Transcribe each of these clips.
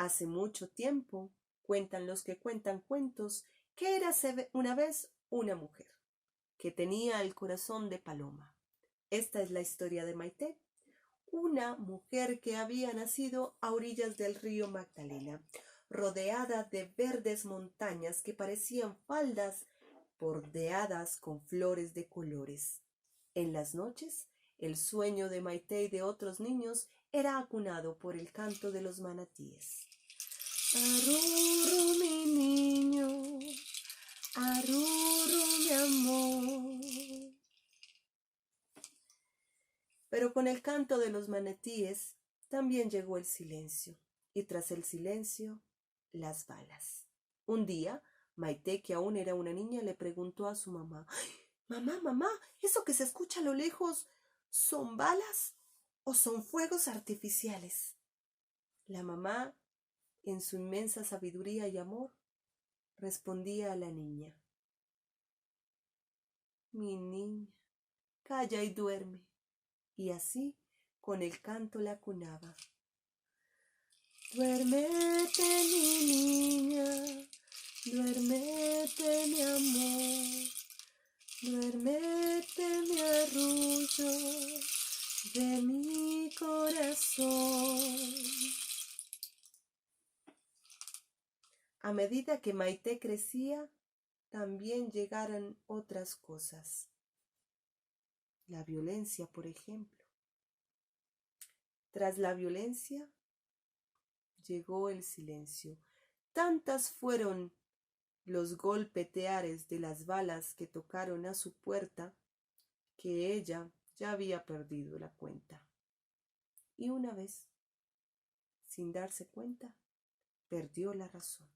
Hace mucho tiempo, cuentan los que cuentan cuentos, que érase una vez una mujer, que tenía el corazón de paloma. Esta es la historia de Maite, una mujer que había nacido a orillas del río Magdalena, rodeada de verdes montañas que parecían faldas bordeadas con flores de colores. En las noches, el sueño de Maite y de otros niños era acunado por el canto de los manatíes. Arrurru, mi niño, arrurru, mi amor. Pero con el canto de los manatíes también llegó el silencio, y tras el silencio, las balas. Un día, Maite, que aún era una niña, le preguntó a su mamá: «Mamá, mamá, ¿eso que se escucha a lo lejos son balas o son fuegos artificiales?» La mamá, en su inmensa sabiduría y amor, respondía a la niña: «Mi niña, calla y duerme». Y así, con el canto la acunaba. Duérmete, mi niña, duérmete, mi amor, duérmete, mi arrullo de mi corazón. A medida que Maite crecía, también llegaron otras cosas. La violencia, por ejemplo. Tras la violencia, llegó el silencio. Tantas fueron los golpeteares de las balas que tocaron a su puerta que ella ya había perdido la cuenta. Y una vez, sin darse cuenta, perdió la razón.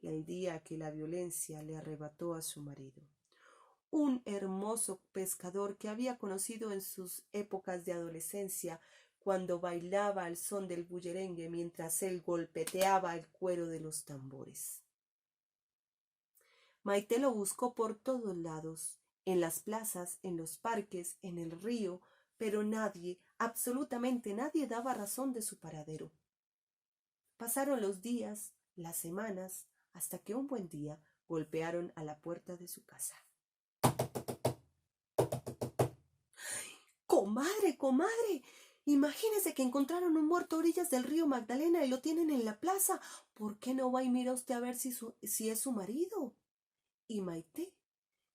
El día que la violencia le arrebató a su marido, un hermoso pescador que había conocido en sus épocas de adolescencia, cuando bailaba al son del bullerengue mientras él golpeteaba el cuero de los tambores. Maite lo buscó por todos lados, en las plazas, en los parques, en el río, pero nadie, absolutamente nadie, daba razón de su paradero. Pasaron los días, las semanas, hasta que un buen día golpearon a la puerta de su casa. «Comadre, comadre, imagínese que encontraron un muerto a orillas del río Magdalena y lo tienen en la plaza. ¿Por qué no va y mira usted a ver si es su marido?» Y Maite,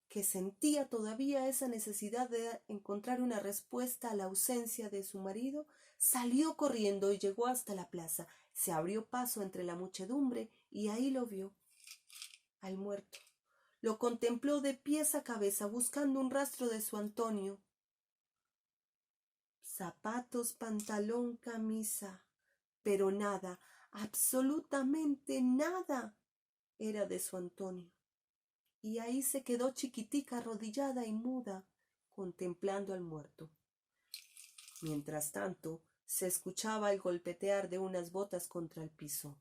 que sentía todavía esa necesidad de encontrar una respuesta a la ausencia de su marido, salió corriendo y llegó hasta la plaza. Se abrió paso entre la muchedumbre y ahí lo vio, al muerto. Lo contempló de pies a cabeza, buscando un rastro de su Antonio. Zapatos, pantalón, camisa, pero nada, absolutamente nada era de su Antonio. Y ahí se quedó chiquitica, arrodillada y muda, contemplando al muerto. Mientras tanto, se escuchaba el golpetear de unas botas contra el piso.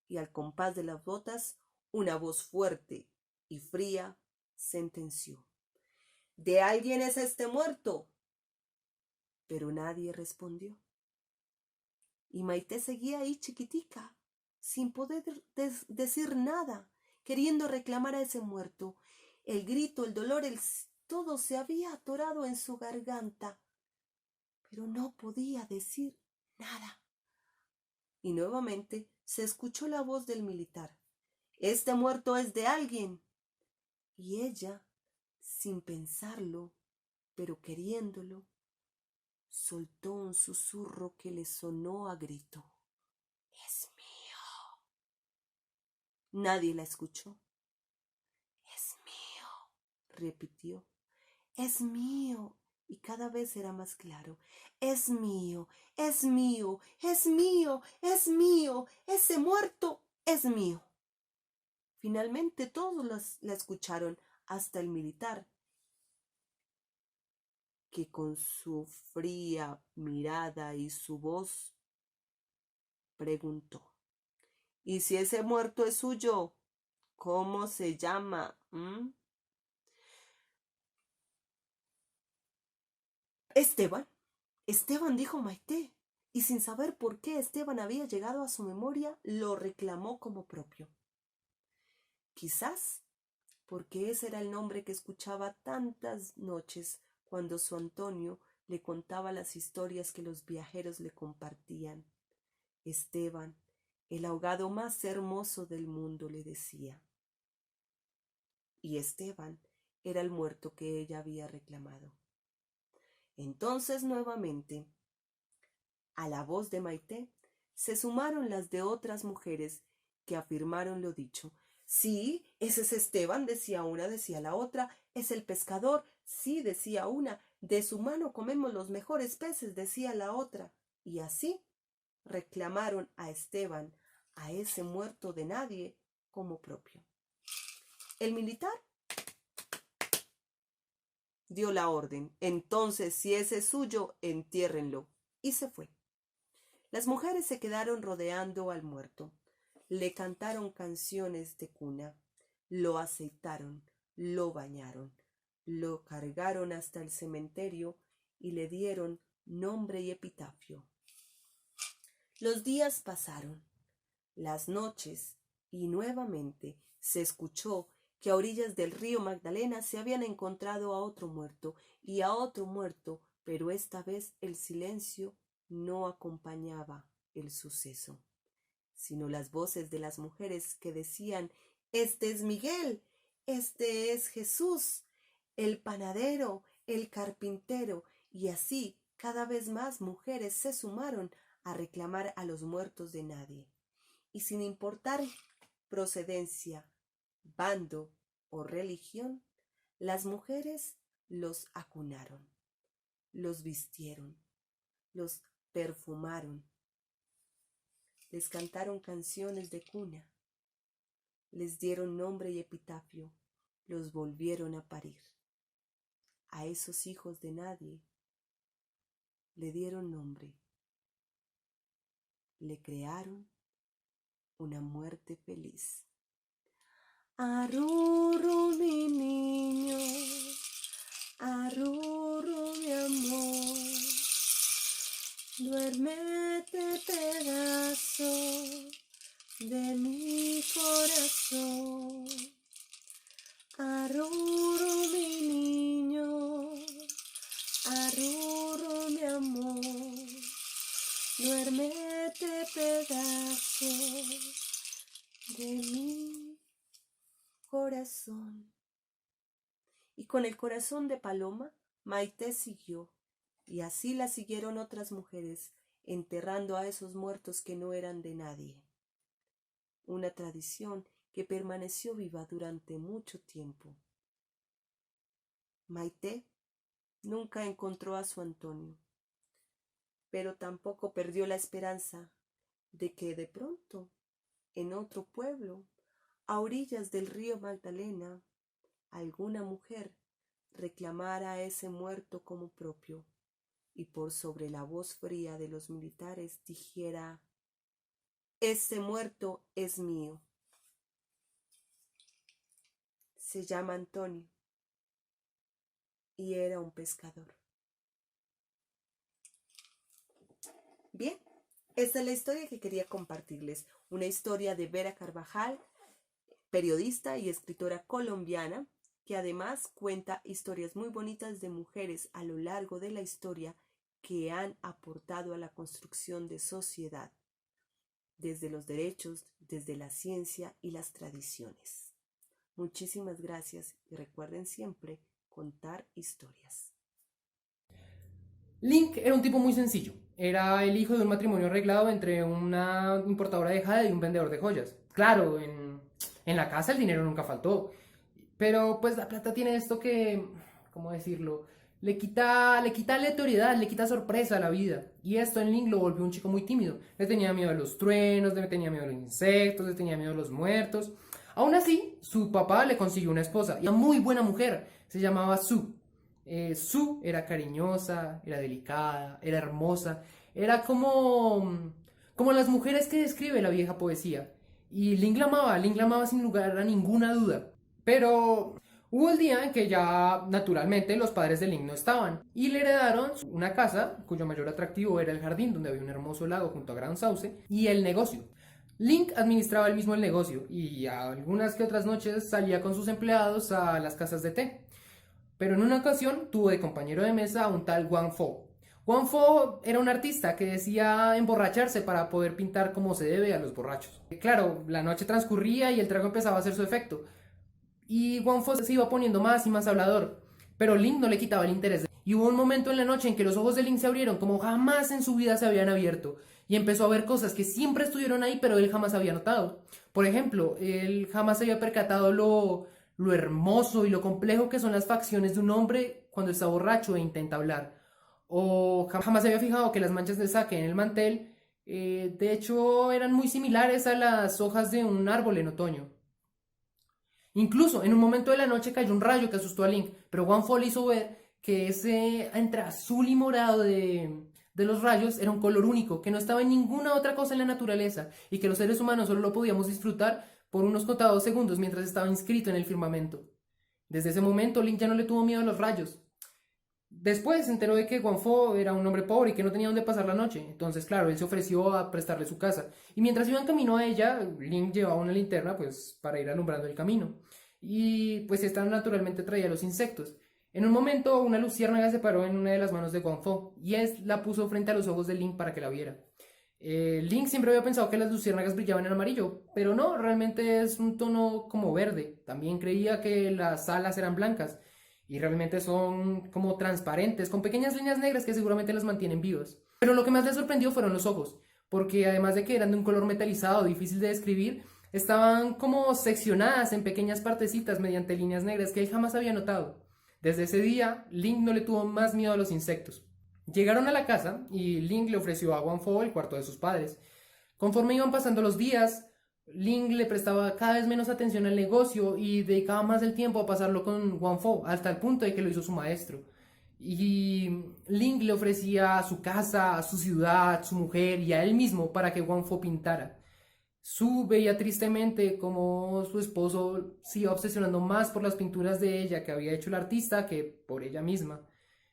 Y al compás de las botas, una voz fuerte y fría sentenció: «¿De alguien es este muerto?». Pero nadie respondió. Y Maite seguía ahí chiquitica, sin poder decir nada, queriendo reclamar a ese muerto. El grito, el dolor, todo se había atorado en su garganta, pero no podía decir nada. Y nuevamente se escuchó la voz del militar: «Este muerto es de alguien». Y ella, sin pensarlo, pero queriéndolo, soltó un susurro que le sonó a grito: «Es mío». Nadie la escuchó. «Es mío», repitió. «Es mío». Y cada vez era más claro: «Es mío, es mío, es mío, es mío, ese muerto es mío». Finalmente todos la escucharon, hasta el militar, que con su fría mirada y su voz preguntó: «¿Y si ese muerto es suyo, cómo se llama?» «Esteban». Esteban, dijo Maite, y sin saber por qué Esteban había llegado a su memoria, lo reclamó como propio. Quizás porque ese era el nombre que escuchaba tantas noches cuando su Antonio le contaba las historias que los viajeros le compartían. Esteban, el ahogado más hermoso del mundo, le decía. Y Esteban era el muerto que ella había reclamado. Entonces, nuevamente, a la voz de Maite se sumaron las de otras mujeres que afirmaron lo dicho. Sí, ese es Esteban, decía una, decía la otra. Es el pescador, sí, decía una. De su mano comemos los mejores peces, decía la otra. Y así reclamaron a Esteban, a ese muerto de nadie, como propio. El militar dio la orden. Entonces, si ese es suyo, entiérrenlo. Y se fue. Las mujeres se quedaron rodeando al muerto. Le cantaron canciones de cuna, lo aceitaron, lo bañaron, lo cargaron hasta el cementerio y le dieron nombre y epitafio. Los días pasaron, las noches, y nuevamente se escuchó que a orillas del río Magdalena se habían encontrado a otro muerto y a otro muerto, pero esta vez el silencio no acompañaba el suceso, sino las voces de las mujeres que decían: «Este es Miguel, este es Jesús, el panadero, el carpintero», y así cada vez más mujeres se sumaron a reclamar a los muertos de nadie. Y sin importar procedencia, bando o religión, las mujeres los acunaron, los vistieron, los perfumaron, les cantaron canciones de cuna, les dieron nombre y epitafio, los volvieron a parir. A esos hijos de nadie le dieron nombre, le crearon una muerte feliz. Arrurru, mi niño, arrurru, mi amor, duérmete, pedazo de mi corazón. Arrurru, mi niño, arrurru, mi amor, duérmete, pedazo de mi corazón. Y con el corazón de paloma, Maite siguió, y así la siguieron otras mujeres, enterrando a esos muertos que no eran de nadie. Una tradición que permaneció viva durante mucho tiempo. Maite nunca encontró a su Antonio, pero tampoco perdió la esperanza de que de pronto, en otro pueblo, a orillas del río Magdalena, alguna mujer reclamara a ese muerto como propio y por sobre la voz fría de los militares dijera: «Este muerto es mío. Se llama Antonio y era un pescador». Bien, esta es la historia que quería compartirles. Una historia de Vera Carvajal, periodista y escritora colombiana, que además cuenta historias muy bonitas de mujeres a lo largo de la historia que han aportado a la construcción de sociedad, desde los derechos, desde la ciencia y las tradiciones. Muchísimas gracias y recuerden siempre contar historias. Link era un tipo muy sencillo. Era el hijo de un matrimonio arreglado entre una importadora de jade y un vendedor de joyas. Claro, en la casa el dinero nunca faltó. Pero pues la plata tiene esto que, ¿cómo decirlo? Le quita aleatoriedad, le quita sorpresa a la vida. Y esto en Link lo volvió un chico muy tímido. Le tenía miedo a los truenos, le tenía miedo a los insectos, le tenía miedo a los muertos. Aún así, su papá le consiguió una esposa, y una muy buena mujer. Se llamaba Sue. Sue era cariñosa, era delicada, era hermosa. Era como las mujeres que describe la vieja poesía. Y Link la amaba sin lugar a ninguna duda. Pero Hubo el día en que ya naturalmente los padres de Link no estaban y le heredaron una casa cuyo mayor atractivo era el jardín donde había un hermoso lago junto a gran sauce y el negocio. Link administraba él mismo el negocio y algunas que otras noches salía con sus empleados a las casas de té. Pero en una ocasión tuvo de compañero de mesa a un tal Wang Fo. Wang Fo era un artista que decía emborracharse para poder pintar como se debe a los borrachos. Claro, la noche transcurría y el trago empezaba a hacer su efecto. Y Wang Fo se iba poniendo más y más hablador, pero Link no le quitaba el interés. Y hubo un momento en la noche en que los ojos de Link se abrieron como jamás en su vida se habían abierto, y empezó a ver cosas que siempre estuvieron ahí, pero él jamás había notado. Por ejemplo, él jamás había percatado lo hermoso y lo complejo que son las facciones de un hombre cuando está borracho e intenta hablar. O jamás se había fijado que las manchas de saque en el mantel, de hecho, eran muy similares a las hojas de un árbol en otoño. Incluso en un momento de la noche cayó un rayo que asustó a Link, pero Wang Fu le hizo ver que ese entre azul y morado de los rayos era un color único, que no estaba en ninguna otra cosa en la naturaleza y que los seres humanos solo lo podíamos disfrutar por unos contados segundos mientras estaba inscrito en el firmamento. Desde ese momento Link ya no le tuvo miedo a los rayos. Después se enteró de que Wang Fu era un hombre pobre y que no tenía dónde pasar la noche. Entonces, claro, él se ofreció a prestarle su casa. Y mientras iban camino a ella, Link llevaba una linterna pues para ir alumbrando el camino. Y pues esta naturalmente traía los insectos. En un momento, una luciérnaga se paró en una de las manos de Wang Fu y la puso frente a los ojos de Link para que la viera. Link siempre había pensado que las luciérnagas brillaban en amarillo, pero no, realmente es un tono como verde. También creía que las alas eran blancas y realmente son como transparentes, con pequeñas líneas negras que seguramente las mantienen vivas. Pero lo que más le sorprendió fueron los ojos, porque además de que eran de un color metalizado, difícil de describir, estaban como seccionadas en pequeñas partecitas mediante líneas negras que él jamás había notado. Desde ese día, Link no le tuvo más miedo a los insectos. Llegaron a la casa y Link le ofreció a Wang Fu el cuarto de sus padres. Conforme iban pasando los días, Link le prestaba cada vez menos atención al negocio y dedicaba más el tiempo a pasarlo con Wang Fu, hasta el punto de que lo hizo su maestro. Y Link le ofrecía su casa, su ciudad, su mujer y a él mismo para que Wang Fu pintara. Su veía tristemente como su esposo se iba obsesionando más por las pinturas de ella que había hecho el artista que por ella misma.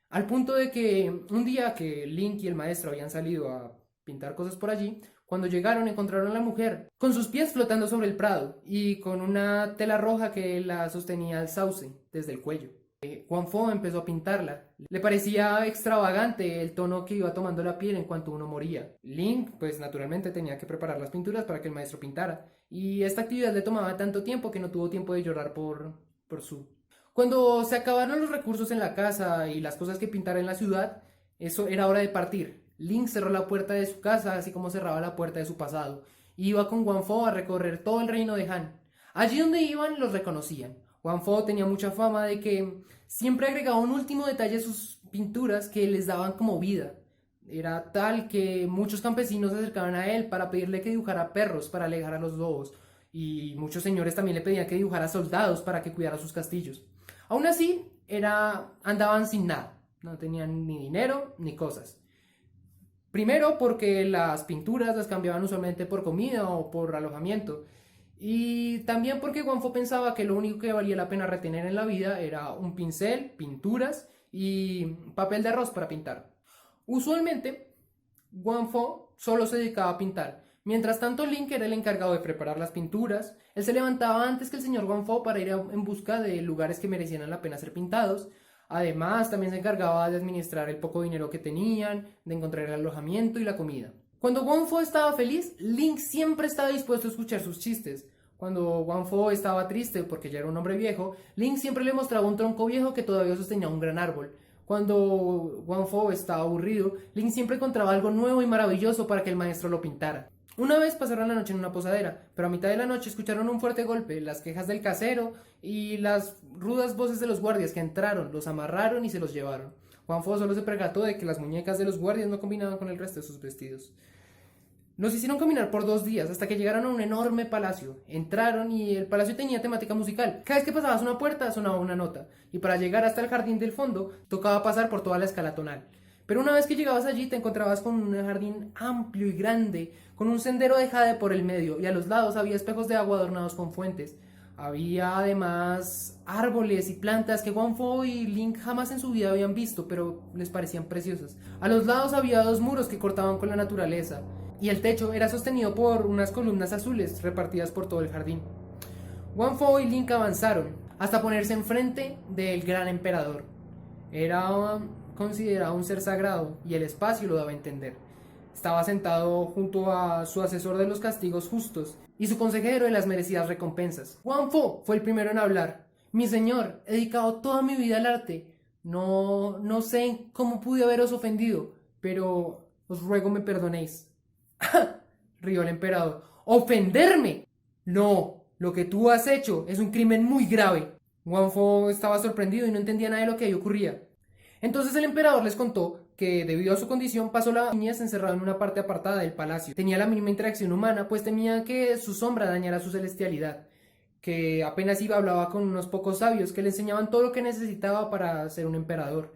Al punto de que un día que Link y el maestro habían salido a pintar cosas por allí, cuando llegaron encontraron a la mujer con sus pies flotando sobre el prado y con una tela roja que la sostenía al sauce desde el cuello. Wang Fu empezó a pintarla. Le parecía extravagante el tono que iba tomando la piel en cuanto uno moría. Link, pues naturalmente tenía que preparar las pinturas para que el maestro pintara. Y esta actividad le tomaba tanto tiempo que no tuvo tiempo de llorar por su... Cuando se acabaron los recursos en la casa y las cosas que pintara en la ciudad, eso era hora de partir. Link cerró la puerta de su casa, así como cerraba la puerta de su pasado. Iba con Wang Fu a recorrer todo el reino de Han. Allí donde iban los reconocían. Wang Fu tenía mucha fama de que siempre agregaba un último detalle a sus pinturas que les daban como vida. Era tal que muchos campesinos se acercaban a él para pedirle que dibujara perros para alejar a los lobos. Y muchos señores también le pedían que dibujara soldados para que cuidara sus castillos. Aún así, andaban sin nada. No tenían ni dinero ni cosas. Primero porque las pinturas las cambiaban usualmente por comida o por alojamiento. Y también porque Wang Fu pensaba que lo único que valía la pena retener en la vida era un pincel, pinturas y papel de arroz para pintar. Usualmente, Wang Fu solo se dedicaba a pintar. Mientras tanto, Link era el encargado de preparar las pinturas. Él se levantaba antes que el señor Wang Fu para ir en busca de lugares que merecieran la pena ser pintados. Además, también se encargaba de administrar el poco dinero que tenían, de encontrar el alojamiento y la comida. Cuando Wang Fu estaba feliz, Link siempre estaba dispuesto a escuchar sus chistes. Cuando Wang Fu estaba triste porque ya era un hombre viejo, Link siempre le mostraba un tronco viejo que todavía sostenía un gran árbol. Cuando Wang Fu estaba aburrido, Link siempre encontraba algo nuevo y maravilloso para que el maestro lo pintara. Una vez pasaron la noche en una posadera, pero a mitad de la noche escucharon un fuerte golpe, las quejas del casero y las rudas voces de los guardias que entraron, los amarraron y se los llevaron. Wang Fu solo se percató de que las muñecas de los guardias no combinaban con el resto de sus vestidos. Los hicieron caminar por 2 días hasta que llegaron a un enorme palacio. Entraron y el palacio tenía temática musical. Cada vez que pasabas una puerta sonaba una nota, y para llegar hasta el jardín del fondo tocaba pasar por toda la escala tonal. Pero una vez que llegabas allí te encontrabas con un jardín amplio y grande, con un sendero de jade por el medio, y a los lados había espejos de agua adornados con fuentes. Había además árboles y plantas que Guangfo y Link jamás en su vida habían visto, pero les parecían preciosas. A los lados había dos muros que cortaban con la naturaleza, y el techo era sostenido por unas columnas azules repartidas por todo el jardín. Guangfo y Link avanzaron hasta ponerse enfrente del gran emperador. Era considerado un ser sagrado y el espacio lo daba a entender. Estaba sentado junto a su asesor de los castigos justos y su consejero de las merecidas recompensas. Guangfo fue el primero en hablar. Mi señor, he dedicado toda mi vida al arte. No sé cómo pude haberos ofendido, pero os ruego me perdonéis. Rió el emperador. ¿Ofenderme? No, lo que tú has hecho es un crimen muy grave. Guangfo estaba sorprendido y no entendía nada de lo que ahí ocurría. Entonces el emperador les contó que debido a su condición pasó la niñez encerrado en una parte apartada del palacio. Tenía la mínima interacción humana, pues temía que su sombra dañara su celestialidad, que apenas iba hablaba con unos pocos sabios que le enseñaban todo lo que necesitaba para ser un emperador,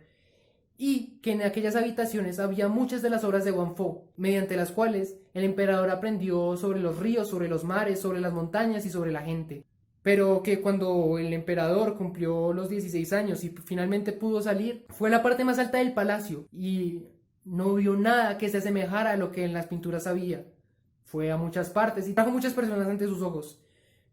y que en aquellas habitaciones había muchas de las obras de Guangfo, mediante las cuales el emperador aprendió sobre los ríos, sobre los mares, sobre las montañas y sobre la gente. Pero que cuando el emperador cumplió los 16 años y finalmente pudo salir, fue a la parte más alta del palacio y no vio nada que se asemejara a lo que en las pinturas había. Fue a muchas partes y trajo muchas personas ante sus ojos,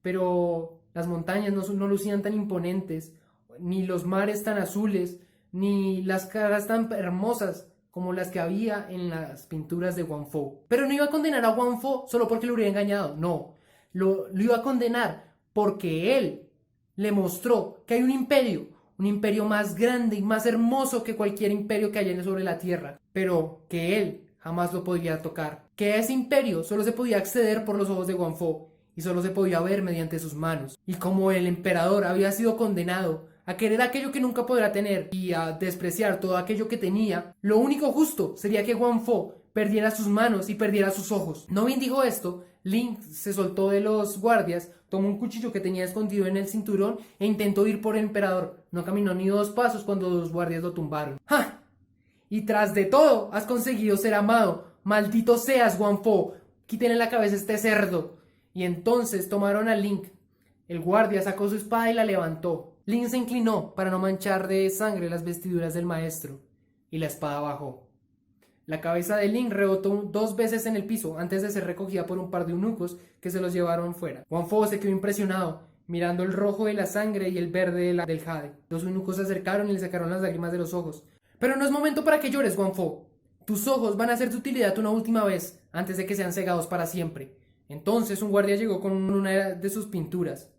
pero las montañas no lucían tan imponentes, ni los mares tan azules, ni las caras tan hermosas como las que había en las pinturas de Guangfo. Pero no iba a condenar a Guangfo solo porque lo hubiera engañado, no, lo iba a condenar porque él le mostró que hay un imperio más grande y más hermoso que cualquier imperio que haya sobre la tierra, pero que él jamás lo podría tocar, que a ese imperio solo se podía acceder por los ojos de Guangfo y solo se podía ver mediante sus manos. Y como el emperador había sido condenado a querer aquello que nunca podrá tener y a despreciar todo aquello que tenía, lo único justo sería que Guangfo perdiera sus manos y perdiera sus ojos. No bien dijo esto, Link se soltó de los guardias, tomó un cuchillo que tenía escondido en el cinturón e intentó ir por el emperador. No caminó ni 2 pasos cuando los guardias lo tumbaron. ¡Ja! Y tras de todo, has conseguido ser amado. Maldito seas, Guangfo. Quítenle la cabeza a este cerdo. Y entonces tomaron a Link. El guardia sacó su espada y la levantó. Link se inclinó para no manchar de sangre las vestiduras del maestro. Y la espada bajó. La cabeza de Link rebotó 2 veces en el piso antes de ser recogida por un par de eunucos que se los llevaron fuera. Guangfo se quedó impresionado, mirando el rojo de la sangre y el verde del jade. Los eunucos se acercaron y le sacaron las lágrimas de los ojos. Pero no es momento para que llores, Guangfo. Tus ojos van a ser de utilidad una última vez, antes de que sean cegados para siempre. Entonces un guardia llegó con una de sus pinturas.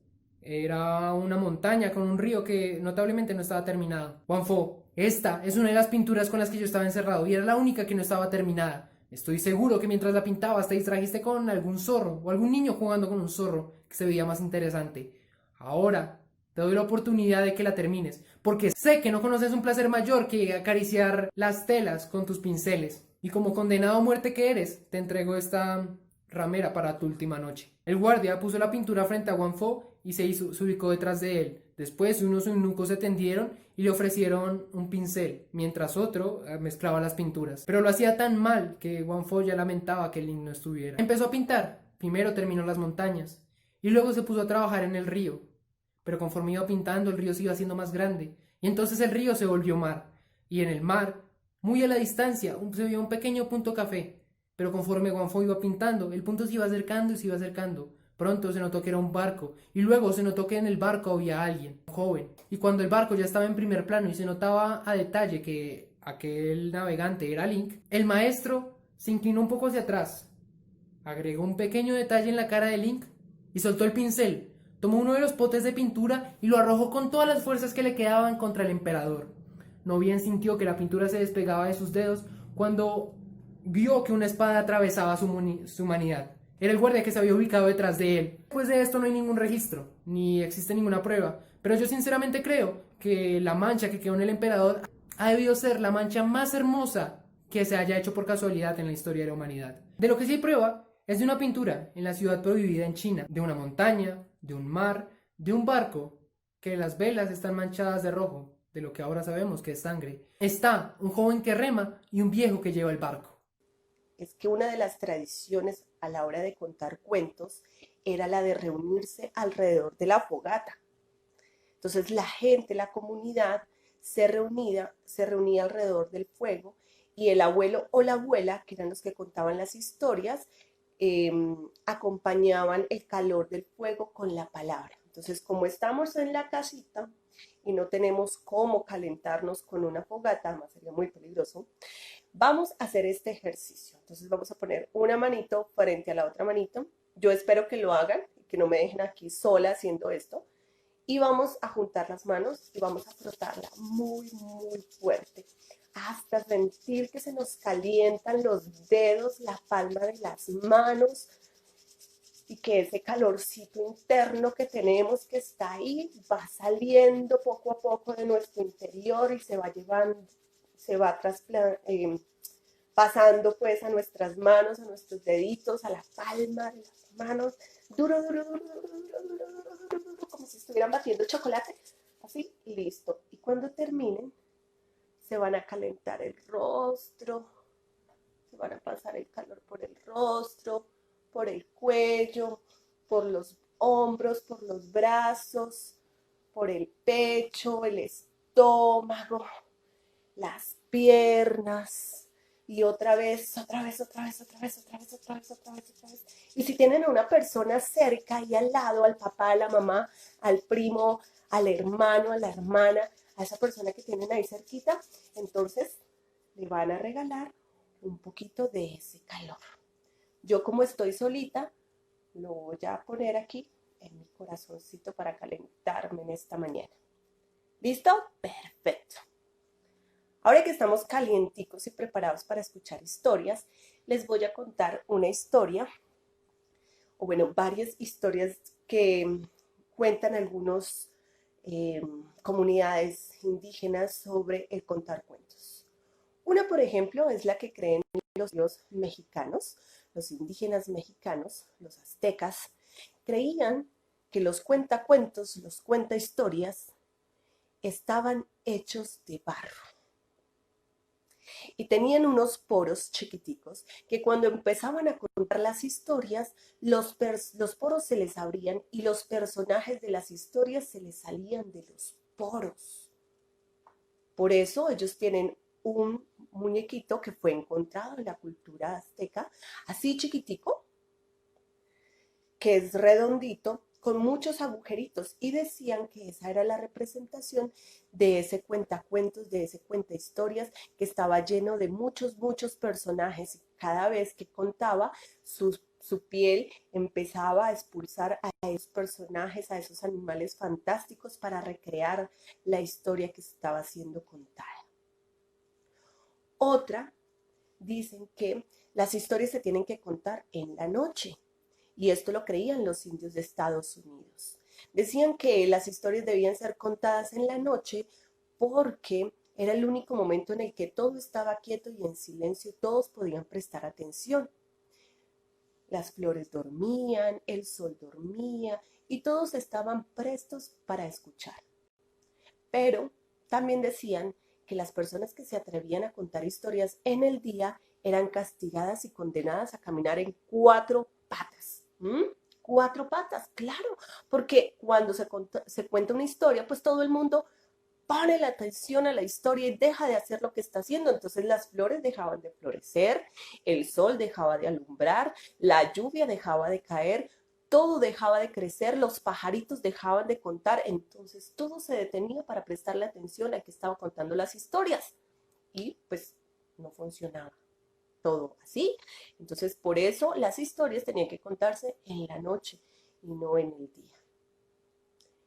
Era una montaña con un río que notablemente no estaba terminado. Guangfo, esta es una de las pinturas con las que yo estaba encerrado y era la única que no estaba terminada. Estoy seguro que mientras la pintabas te distrajiste con algún zorro o algún niño jugando con un zorro que se veía más interesante. Ahora te doy la oportunidad de que la termines, porque sé que no conoces un placer mayor que acariciar las telas con tus pinceles. Y como condenado a muerte que eres, te entrego esta ramera para tu última noche. El guardia puso la pintura frente a Guangfo y se ubicó detrás de él. Después unos eunucos se tendieron y le ofrecieron un pincel, mientras otro mezclaba las pinturas. Pero lo hacía tan mal que Guangfo ya lamentaba que Link no estuviera. Empezó a pintar. Primero terminó las montañas y luego se puso a trabajar en el río. Pero conforme iba pintando, el río se iba haciendo más grande y entonces el río se volvió mar. Y en el mar, muy a la distancia, se veía un pequeño punto café. Pero conforme Guangfo iba pintando, el punto se iba acercando y se iba acercando. Pronto se notó que era un barco, y luego se notó que en el barco había alguien, un joven. Y cuando el barco ya estaba en primer plano y se notaba a detalle que aquel navegante era Link, el maestro se inclinó un poco hacia atrás, agregó un pequeño detalle en la cara de Link y soltó el pincel. Tomó uno de los potes de pintura y lo arrojó con todas las fuerzas que le quedaban contra el emperador. No bien sintió que la pintura se despegaba de sus dedos cuando vio que una espada atravesaba su humanidad. Era el guardia que se había ubicado detrás de él. Después de esto no hay ningún registro, ni existe ninguna prueba, pero yo sinceramente creo que la mancha que quedó en el emperador ha debido ser la mancha más hermosa que se haya hecho por casualidad en la historia de la humanidad. De lo que sí hay prueba es de una pintura en la ciudad prohibida en China, de una montaña, de un mar, de un barco, que las velas están manchadas de rojo, de lo que ahora sabemos que es sangre. Está un joven que rema y un viejo que lleva el barco. Es que una de las tradiciones a la hora de contar cuentos era la de reunirse alrededor de la fogata. Entonces la gente, la comunidad se reunía alrededor del fuego y el abuelo o la abuela, que eran los que contaban las historias, eh, acompañaban el calor del fuego con la palabra. Entonces, como estamos en la casita y no tenemos cómo calentarnos con una fogata, además sería muy peligroso, vamos a hacer este ejercicio. Entonces vamos a poner una manito frente a la otra manito. Yo espero que lo hagan y que no me dejen aquí sola haciendo esto. Y vamos a juntar las manos y vamos a frotarla muy, muy fuerte hasta sentir que se nos calientan los dedos, la palma de las manos y que ese calorcito interno que tenemos que está ahí va saliendo poco a poco de nuestro interior y se va llevando, se va pasando pues a nuestras manos, a nuestros deditos, a la palma de las manos, duro, duro, duro, duro, duro, duro, duro, duro, como si estuvieran batiendo chocolate, así, listo. Y cuando terminen, se van a calentar el rostro, se van a pasar el calor por el rostro, por el cuello, por los hombros, por los brazos, por el pecho, el estómago, las piernas. Y otra vez, otra vez, otra vez, otra vez, otra vez, otra vez, otra vez, otra vez. Y si tienen a una persona cerca y al lado, al papá, a la mamá, al primo, al hermano, a la hermana, a esa persona que tienen ahí cerquita, entonces le van a regalar un poquito de ese calor. Yo como estoy solita, lo voy a poner aquí en mi corazoncito para calentarme en esta mañana. ¿Listo? Perfecto. Ahora que estamos calienticos y preparados para escuchar historias, les voy a contar una historia, o bueno, varias historias que cuentan algunas comunidades indígenas sobre el contar cuentos. Una, por ejemplo, es la que creen los mexicanos, los indígenas mexicanos, los aztecas, creían que los cuentacuentos, los cuentahistorias, estaban hechos de barro y tenían unos poros chiquiticos que cuando empezaban a contar las historias, los poros se les abrían y los personajes de las historias se les salían de los poros. Por eso ellos tienen un muñequito que fue encontrado en la cultura azteca, así chiquitico, que es redondito, con muchos agujeritos, y decían que esa era la representación de ese cuentacuentos, de ese cuentahistorias, que estaba lleno de muchos, muchos personajes, y cada vez que contaba, su piel empezaba a expulsar a esos personajes, a esos animales fantásticos para recrear la historia que estaba siendo contada. Otra, dicen que las historias se tienen que contar en la noche. Y esto lo creían los indios de Estados Unidos. Decían que las historias debían ser contadas en la noche porque era el único momento en el que todo estaba quieto y en silencio y todos podían prestar atención. Las flores dormían, el sol dormía y todos estaban prestos para escuchar. Pero también decían que las personas que se atrevían a contar historias en el día eran castigadas y condenadas a caminar en cuatro patas. Cuatro patas, claro, porque cuando se cuenta una historia, pues todo el mundo pone la atención a la historia y deja de hacer lo que está haciendo. Entonces las flores dejaban de florecer, el sol dejaba de alumbrar, la lluvia dejaba de caer, todo dejaba de crecer, los pajaritos dejaban de contar, entonces todo se detenía para prestarle atención al que estaba contando las historias. Y pues no funcionaba todo así. Entonces, por eso las historias tenían que contarse en la noche y no en el día.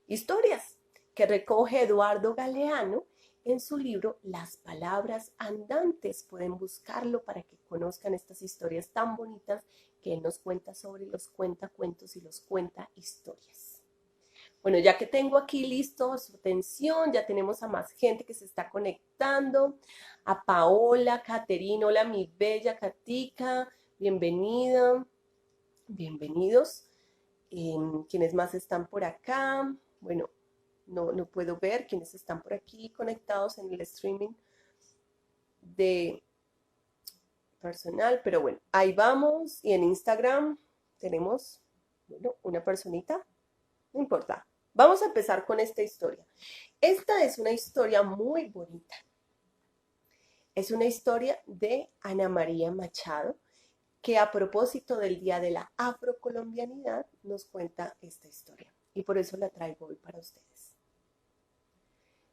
Historias que recoge Eduardo Galeano en su libro Las palabras andantes. Pueden buscarlo para que conozcan estas historias tan bonitas que él nos cuenta sobre los cuentacuentos y los cuenta historias. Bueno, ya que tengo aquí listo su atención, ya tenemos a más gente que se está conectando. A Paola, Caterina, hola mi bella Catica, bienvenida, bienvenidos. ¿Quiénes más están por acá? Bueno, no puedo ver quiénes están por aquí conectados en el streaming de personal, pero bueno, ahí vamos. Y en Instagram tenemos Bueno, una personita, no importa. Vamos a empezar con esta historia. Esta es una historia muy bonita. Es una historia de Ana María Machado, que a propósito del Día de la Afrocolombianidad nos cuenta esta historia. Y por eso la traigo hoy para ustedes.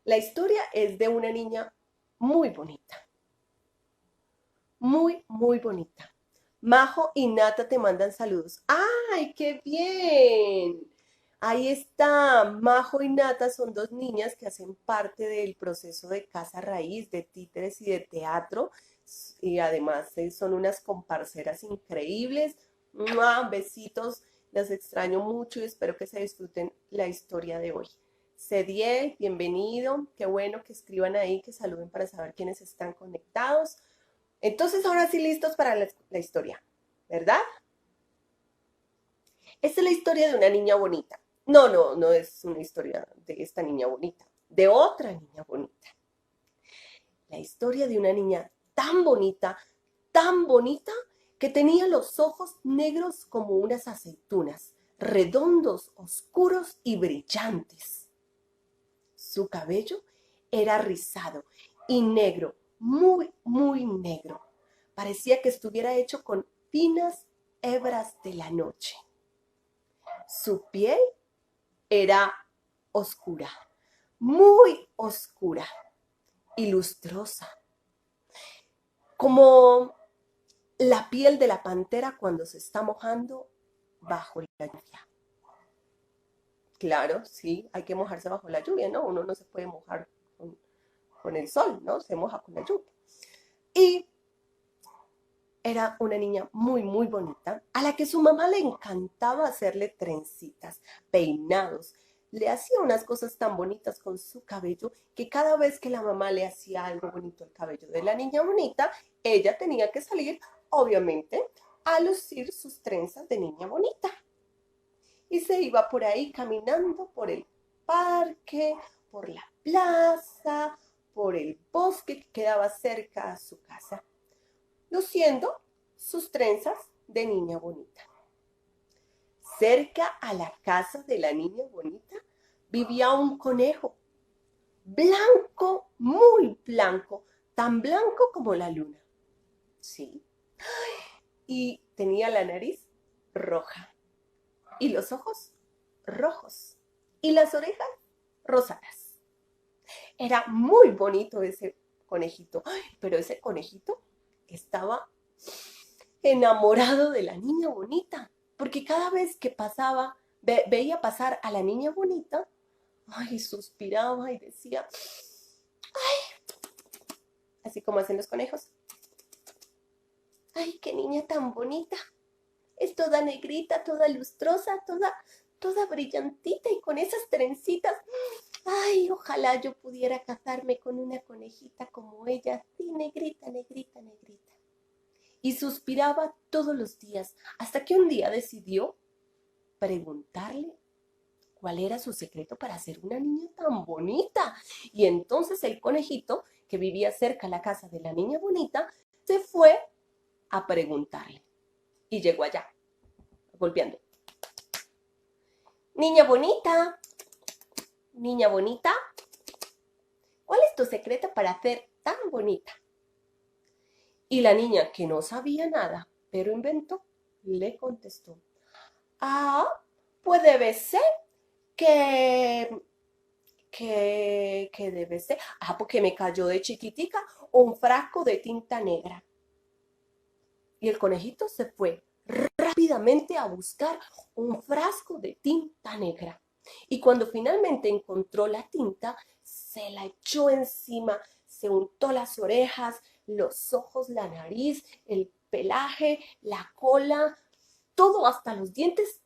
La historia es de una niña muy bonita. Muy, muy bonita. Majo y Nata te mandan saludos. ¡Ay, qué bien! Ahí está. Majo y Nata son dos niñas que hacen parte del proceso de Casa Raíz, de títeres y de teatro. Y además son unas comparceras increíbles. ¡Mua! Besitos. Las extraño mucho y espero que se disfruten la historia de hoy. Cediel, bienvenido. Qué bueno que escriban ahí, que saluden para saber quiénes están conectados. Entonces, ahora sí listos para la historia, ¿verdad? Esta es la historia de una niña bonita. No es una historia de esta niña bonita, de otra niña bonita. La historia de una niña tan bonita, que tenía los ojos negros como unas aceitunas, redondos, oscuros y brillantes. Su cabello era rizado y negro, muy, muy negro. Parecía que estuviera hecho con finas hebras de la noche. Su piel era oscura, muy oscura y lustrosa, como la piel de la pantera cuando se está mojando bajo la lluvia. Claro, sí, hay que mojarse bajo la lluvia, ¿no? Uno no se puede mojar con el sol, ¿no? Se moja con la lluvia. Y era una niña muy, muy bonita, a la que su mamá le encantaba hacerle trencitas, peinados. Le hacía unas cosas tan bonitas con su cabello que cada vez que la mamá le hacía algo bonito al cabello de la niña bonita, ella tenía que salir, obviamente, a lucir sus trenzas de niña bonita. Y se iba por ahí caminando por el parque, por la plaza, por el bosque que quedaba cerca a su casa, luciendo sus trenzas de niña bonita. Cerca a la casa de la niña bonita vivía un conejo, blanco, muy blanco, tan blanco como la luna. Sí. Y tenía la nariz roja y los ojos rojos y las orejas rosadas. Era muy bonito ese conejito, pero ese conejito estaba enamorado de la niña bonita, porque cada vez que pasaba, veía pasar a la niña bonita, ay, suspiraba y decía, así como hacen los conejos, ay, qué niña tan bonita, es toda negrita, toda lustrosa, toda brillantita y con esas trencitas, ay, ojalá yo pudiera casarme con una conejita como ella, así negrita, negrita, negrita. Y suspiraba todos los días, hasta que un día decidió preguntarle cuál era su secreto para ser una niña tan bonita. Y entonces el conejito, que vivía cerca de la casa de la niña bonita, se fue a preguntarle. Y llegó allá, golpeando. Niña bonita, ¿cuál es tu secreto para ser tan bonita? Y la niña, que no sabía nada, pero inventó, le contestó, pues debe ser que debe ser, porque me cayó de chiquitica un frasco de tinta negra. Y el conejito se fue rápidamente a buscar un frasco de tinta negra. Y cuando finalmente encontró la tinta, se la echó encima, se untó las orejas, los ojos, la nariz, el pelaje, la cola, todo hasta los dientes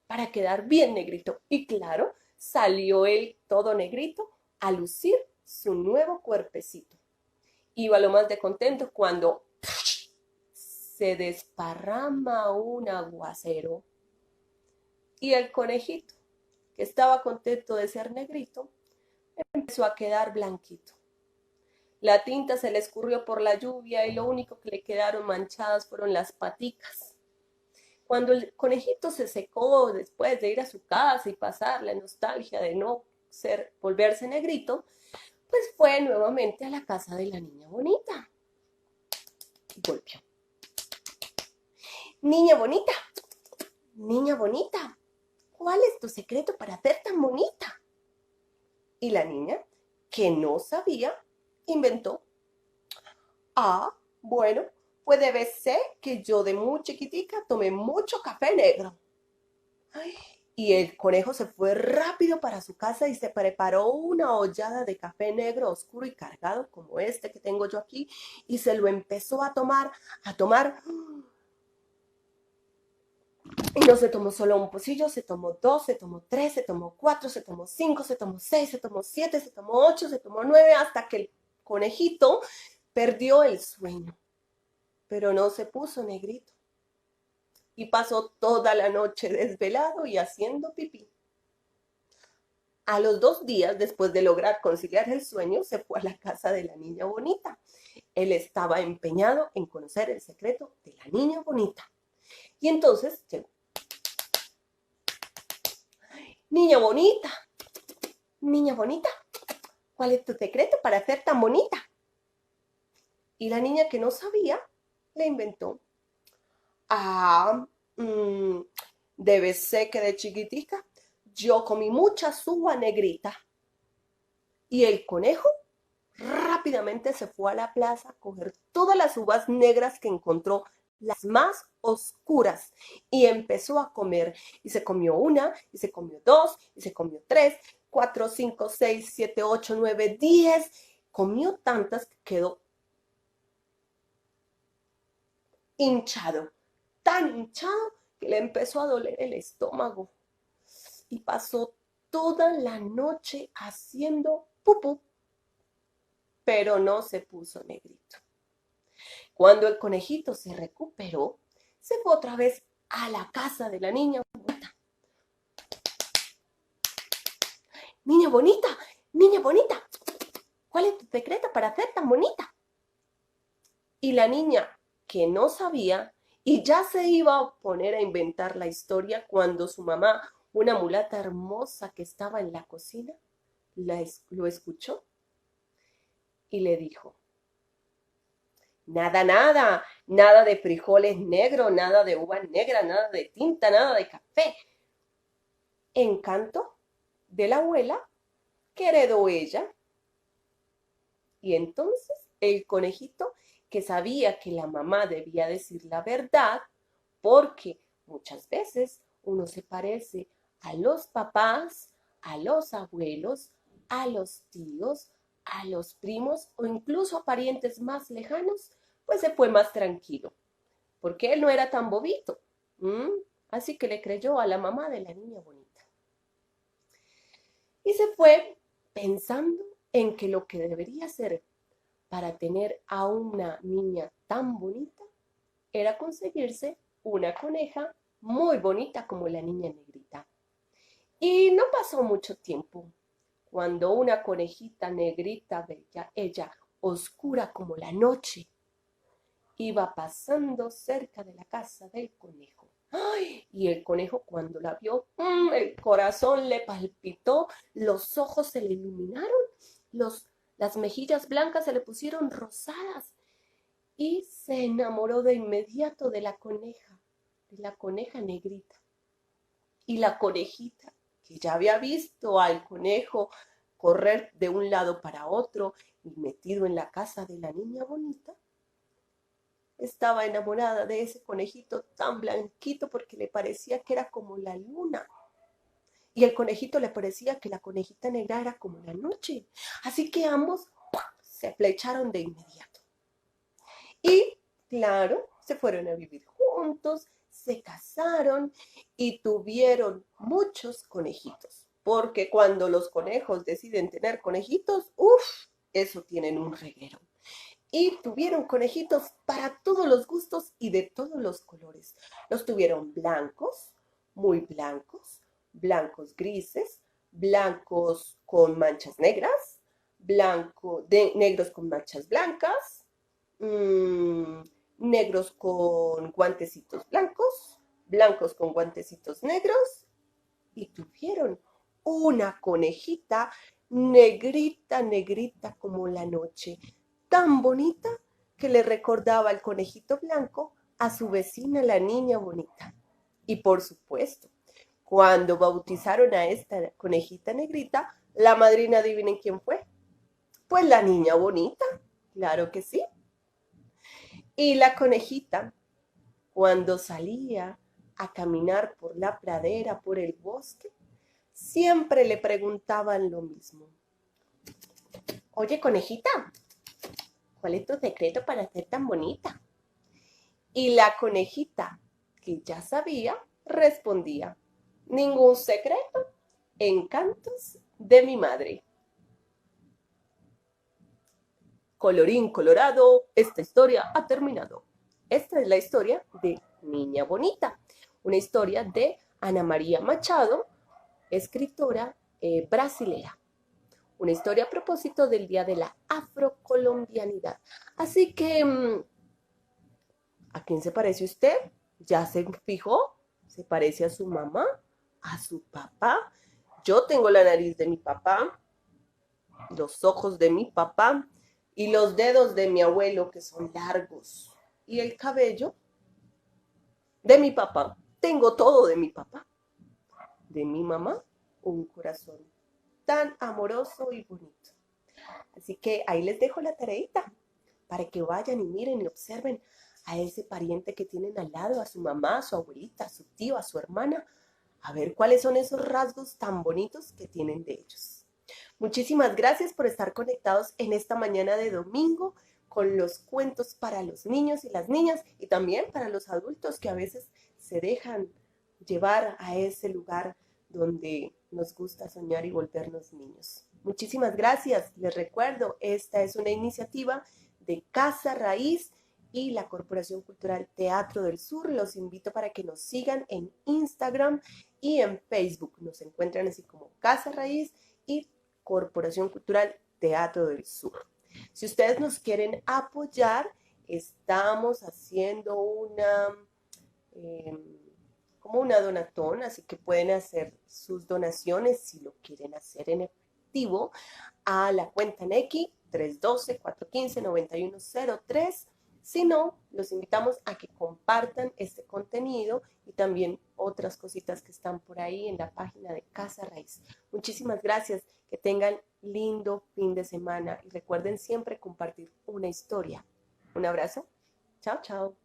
para quedar bien negrito. Y claro, salió él todo negrito a lucir su nuevo cuerpecito. Iba lo más de contento cuando se desparrama un aguacero y el conejito, que estaba contento de ser negrito, empezó a quedar blanquito. La tinta se le escurrió por la lluvia y lo único que le quedaron manchadas fueron las paticas. Cuando el conejito se secó después de ir a su casa y pasar la nostalgia de no volverse negrito, pues fue nuevamente a la casa de la niña bonita. Y golpeó. Niña bonita, ¿cuál es tu secreto para ser tan bonita? Y la niña, que no sabía, inventó. Bueno, pues debe ser que yo de muy chiquitica tomé mucho café negro. Y el conejo se fue rápido para su casa y se preparó una ollada de café negro oscuro y cargado como este que tengo yo aquí y se lo empezó a tomar. Y no se tomó solo un pocillo, se tomó 2, se tomó 3, se tomó 4, se tomó 5, se tomó 6, se tomó 7, se tomó 8, se tomó 9, hasta que el conejito perdió el sueño. Pero no se puso negrito. Y pasó toda la noche desvelado y haciendo pipí. A los 2 días, después de lograr conciliar el sueño, se fue a la casa de la niña bonita. Él estaba empeñado en conocer el secreto de la niña bonita. Y entonces llegó. Niña bonita, ¿cuál es tu secreto para ser tan bonita? Y la niña, que no sabía, le inventó. Debe ser que de chiquitica yo comí mucha uva negrita. Y el conejo rápidamente se fue a la plaza a coger todas las uvas negras que encontró, las más oscuras, y empezó a comer. Y se comió una, y se comió 2, y se comió 3, 4, 5, 6, 7, 8, 9, 10. Comió tantas que quedó hinchado, tan hinchado que le empezó a doler el estómago. Y pasó toda la noche haciendo pupú, pero no se puso negrito. Cuando el conejito se recuperó, se fue otra vez a la casa de la niña bonita. Niña bonita, ¿cuál es tu secreto para ser tan bonita? Y la niña, que no sabía, y ya se iba a poner a inventar la historia cuando su mamá, una mulata hermosa que estaba en la cocina, lo escuchó y le dijo: nada de frijoles negros, nada de uva negra, nada de tinta, nada de café. Encanto de la abuela que heredó ella. Y entonces el conejito, que sabía que la mamá debía decir la verdad, porque muchas veces uno se parece a los papás, a los abuelos, a los tíos, a los primos o incluso a parientes más lejanos, pues se fue más tranquilo, porque él no era tan bobito. Así que le creyó a la mamá de la niña bonita. Y se fue pensando en que lo que debería hacer para tener a una niña tan bonita era conseguirse una coneja muy bonita como la niña negrita. Y no pasó mucho tiempo cuando una conejita negrita bella, ella oscura como la noche, iba pasando cerca de la casa del conejo. Y el conejo, cuando la vio, el corazón le palpitó, los ojos se le iluminaron, las mejillas blancas se le pusieron rosadas y se enamoró de inmediato de la coneja negrita. Y la conejita, que ya había visto al conejo correr de un lado para otro y metido en la casa de la niña bonita, estaba enamorada de ese conejito tan blanquito porque le parecía que era como la luna. Y el conejito le parecía que la conejita negra era como la noche. Así que ambos se flecharon de inmediato. Y claro, se fueron a vivir juntos, se casaron y tuvieron muchos conejitos. Porque cuando los conejos deciden tener conejitos, eso tienen un reguero. Y tuvieron conejitos para todos los gustos y de todos los colores. Los tuvieron blancos, muy blancos, blancos grises, blancos con manchas negras, negros con manchas blancas, negros con guantecitos blancos, blancos con guantecitos negros y tuvieron una conejita negrita, negrita como la noche, tan bonita que le recordaba al conejito blanco a su vecina la niña bonita. Y por supuesto, cuando bautizaron a esta conejita negrita, la madrina, adivinen quién fue. Pues la niña bonita, claro que sí. Y la conejita, cuando salía a caminar por la pradera, por el bosque, siempre le preguntaban lo mismo. Oye, conejita, ¿cuál es tu secreto para ser tan bonita? Y la conejita, que ya sabía, respondía, ningún secreto, encantos de mi madre. Colorín colorado, esta historia ha terminado. Esta es la historia de Niña Bonita, una historia de Ana María Machado, escritora brasilera. Una historia a propósito del Día de la Afrocolombianidad. Así que, ¿a quién se parece usted? ¿Ya se fijó? ¿Se parece a su mamá? ¿A su papá? Yo tengo la nariz de mi papá, los ojos de mi papá y los dedos de mi abuelo que son largos. Y el cabello de mi papá. Tengo todo de mi papá. De mi mamá, un corazón tan amoroso y bonito. Así que ahí les dejo la tareita para que vayan y miren y observen a ese pariente que tienen al lado, a su mamá, a su abuelita, a su tío, a su hermana, a ver cuáles son esos rasgos tan bonitos que tienen de ellos. Muchísimas gracias por estar conectados en esta mañana de domingo con los cuentos para los niños y las niñas y también para los adultos que a veces se dejan llevar a ese lugar donde nos gusta soñar y volvernos niños. Muchísimas gracias. Les recuerdo, esta es una iniciativa de Casa Raíz y la Corporación Cultural Teatro del Sur. Los invito para que nos sigan en Instagram y en Facebook. Nos encuentran así como Casa Raíz y Corporación Cultural Teatro del Sur. Si ustedes nos quieren apoyar, estamos haciendo como una donatón, así que pueden hacer sus donaciones si lo quieren hacer en efectivo a la cuenta Nequi 312-415-9103. Si no, los invitamos a que compartan este contenido y también otras cositas que están por ahí en la página de Casa Raíz. Muchísimas gracias, que tengan lindo fin de semana y recuerden siempre compartir una historia. Un abrazo. Chao, chao.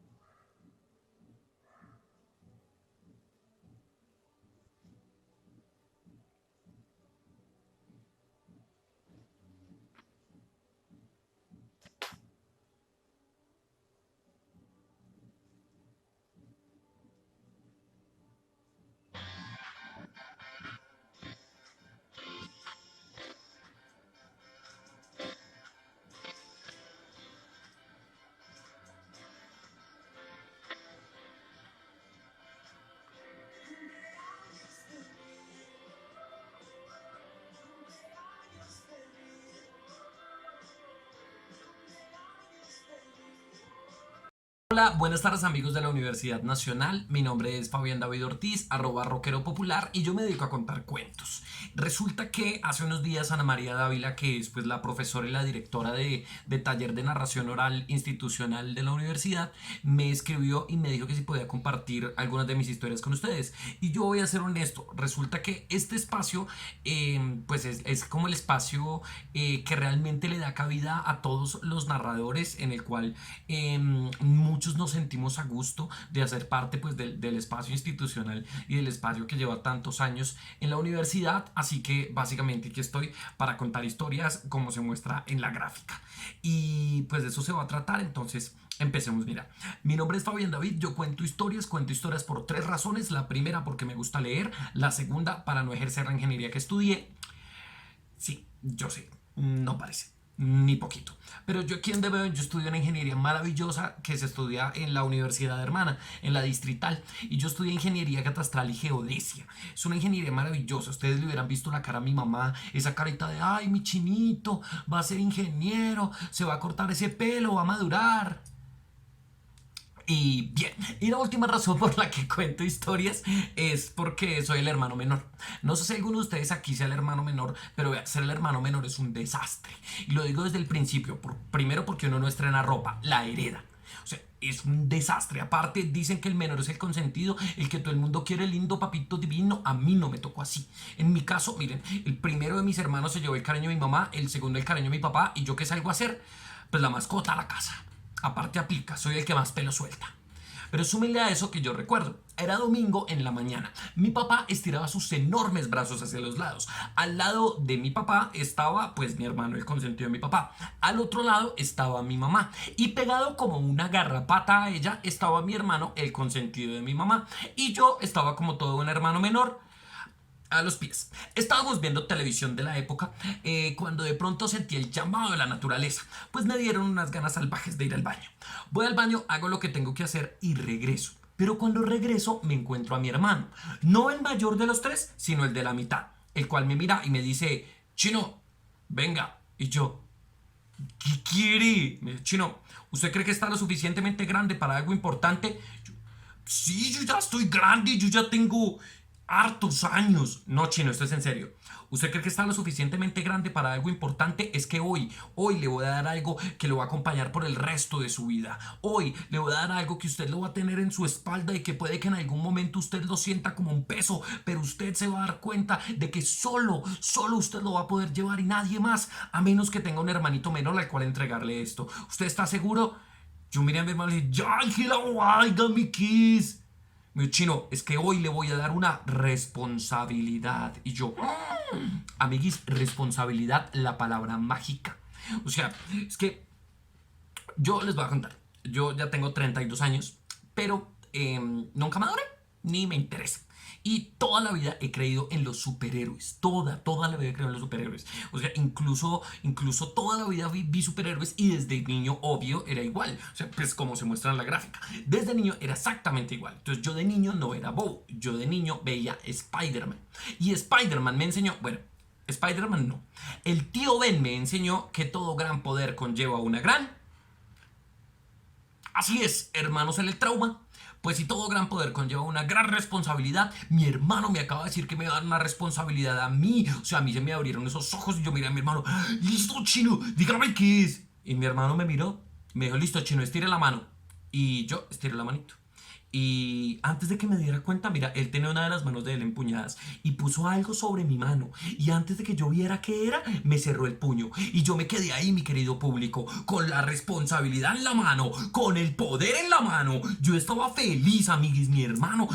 Hola, buenas tardes amigos de la Universidad Nacional, mi nombre es Fabián David Ortiz, @rockero popular y yo me dedico a contar cuentos. Resulta que hace unos días Ana María Dávila, que es pues la profesora y la directora de taller de narración oral institucional de la universidad, me escribió y me dijo que si podía compartir algunas de mis historias con ustedes. Y yo voy a ser honesto, resulta que este espacio pues es como el espacio que realmente le da cabida a todos los narradores, en el cual muchos nos sentimos a gusto de hacer parte pues del espacio institucional y del espacio que lleva tantos años en la universidad, así que básicamente aquí estoy para contar historias como se muestra en la gráfica y pues de eso se va a tratar. Entonces empecemos. Mira, mi nombre es Fabián David, yo cuento historias por 3 razones. La primera, porque me gusta leer; la segunda, para no ejercer la ingeniería que estudié. Sí, yo sé, no parece ni poquito. Pero yo aquí donde veo, yo estudio una ingeniería maravillosa que se estudia en la Universidad Hermana, en la Distrital. Y yo estudié ingeniería catastral y geodesia. Es una ingeniería maravillosa. Ustedes le hubieran visto la cara a mi mamá, esa carita de, ay, mi chinito, va a ser ingeniero, se va a cortar ese pelo, va a madurar. Y bien, y la última razón por la que cuento historias es porque soy el hermano menor. No sé si alguno de ustedes aquí sea el hermano menor, pero vea, ser el hermano menor es un desastre. Y lo digo desde el principio, primero porque uno no estrena ropa, la hereda. O sea, es un desastre. Aparte, dicen que el menor es el consentido, el que todo el mundo quiere, lindo papito divino. A mí no me tocó así. En mi caso, miren, el primero de mis hermanos se llevó el cariño de mi mamá, el segundo el cariño de mi papá, y yo qué salgo a hacer, pues la mascota a la casa. Aparte aplica, soy el que más pelo suelta. Pero súmenle a eso que yo recuerdo. Era domingo en la mañana. Mi papá estiraba sus enormes brazos hacia los lados. Al lado de mi papá estaba, pues, mi hermano, el consentido de mi papá. Al otro lado estaba mi mamá. Y pegado como una garrapata a ella estaba mi hermano, el consentido de mi mamá. Y yo estaba como todo un hermano menor a los pies. Estábamos viendo televisión de la época cuando de pronto sentí el llamado de la naturaleza, pues me dieron unas ganas salvajes de ir al baño. Voy al baño, hago lo que tengo que hacer y regreso. Pero cuando regreso me encuentro a mi hermano, no el mayor de los tres, sino el de la mitad, el cual me mira y me dice: Chino, venga. Y yo: ¿qué quiere? Me dice: Chino, ¿usted cree que está lo suficientemente grande para algo importante? Sí, yo ya estoy grande, yo ya tengo hartos años. No, Chino, esto es en serio. ¿Usted cree que está lo suficientemente grande para algo importante? Es que hoy le voy a dar algo que lo va a acompañar por el resto de su vida. Hoy le voy a dar algo que usted lo va a tener en su espalda y que puede que en algún momento usted lo sienta como un peso, pero usted se va a dar cuenta de que solo usted lo va a poder llevar y nadie más, a menos que tenga un hermanito menor al cual entregarle esto. ¿Usted está seguro? Yo miré a mi hermano y dije: ¡ya, Ángela, oiga mi kiss! Me dijo: Chino, es que hoy le voy a dar una responsabilidad. Y yo: amiguis, responsabilidad, la palabra mágica. O sea, es que yo les voy a contar. Yo ya tengo 32 años, pero nunca maduré, ni me interesa. Y toda la vida he creído en los superhéroes. Toda la vida he creído en los superhéroes. O sea, incluso toda la vida vi superhéroes y desde niño, obvio, era igual. O sea, pues como se muestra en la gráfica. Desde niño era exactamente igual. Entonces yo de niño no era bobo. Yo de niño veía Spider-Man. Y Spider-Man me enseñó, bueno, Spider-Man no. El tío Ben me enseñó que todo gran poder conlleva una gran... Así es, hermanos, en el trauma. Pues si todo gran poder conlleva una gran responsabilidad, mi hermano me acaba de decir que me va a dar una responsabilidad a mí. O sea, a mí se me abrieron esos ojos y yo miré a mi hermano: listo, Chino, dígame qué es. Y mi hermano me miró, me dijo: listo, Chino, estire la mano. Y yo estiré la manito. Y antes de que me diera cuenta, mira, él tenía una de las manos de él empuñadas y puso algo sobre mi mano. Y antes de que yo viera qué era, me cerró el puño. Y yo me quedé ahí, mi querido público, con la responsabilidad en la mano, con el poder en la mano. Yo estaba feliz, amiguis. Mi hermano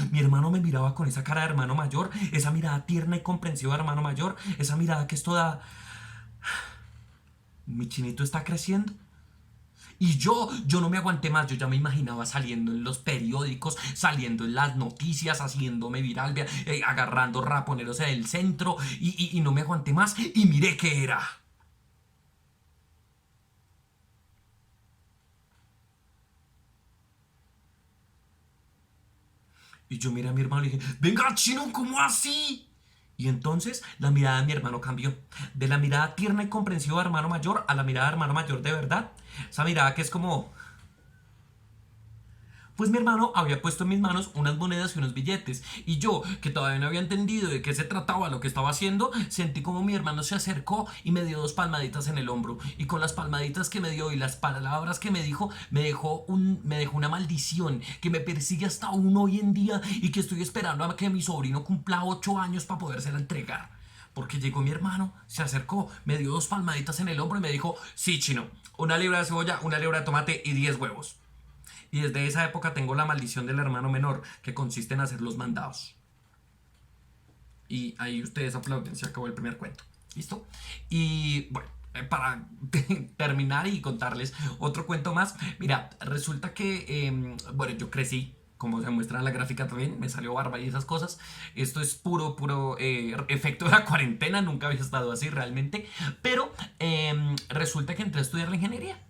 me miraba con esa cara de hermano mayor, esa mirada tierna y comprensiva de hermano mayor, esa mirada que es toda... Mi chinito está creciendo. Y yo no me aguanté más, yo ya me imaginaba saliendo en los periódicos, saliendo en las noticias, haciéndome viral, agarrando raponeros del centro y no me aguanté más y miré qué era. Y yo miré a mi hermano y dije: venga, Chino, ¿cómo así? Y entonces la mirada de mi hermano cambió. De la mirada tierna y comprensiva de hermano mayor a la mirada de hermano mayor de verdad. Esa mirada que es como... Pues mi hermano había puesto en mis manos unas monedas y unos billetes. Y yo, que todavía no había entendido de qué se trataba lo que estaba haciendo, sentí como mi hermano se acercó y me dio 2 palmaditas en el hombro. Y con las palmaditas que me dio y las palabras que me dijo, me dejó una maldición que me persigue hasta aún hoy en día y que estoy esperando a que mi sobrino cumpla 8 años para podérsela entregar. Porque llegó mi hermano, se acercó, me dio 2 palmaditas en el hombro y me dijo: sí, Chino, 1 libra de cebolla, 1 libra de tomate y 10 huevos. Y desde esa época tengo la maldición del hermano menor, que consiste en hacer los mandados. Y ahí ustedes aplauden, se acabó el primer cuento. ¿Listo? Y bueno, para terminar y contarles otro cuento más. Mira, resulta que, bueno, yo crecí, como se muestra en la gráfica también, me salió barba y esas cosas. Esto es puro efecto de la cuarentena, nunca había estado así realmente. Pero resulta que entré a estudiar la ingeniería.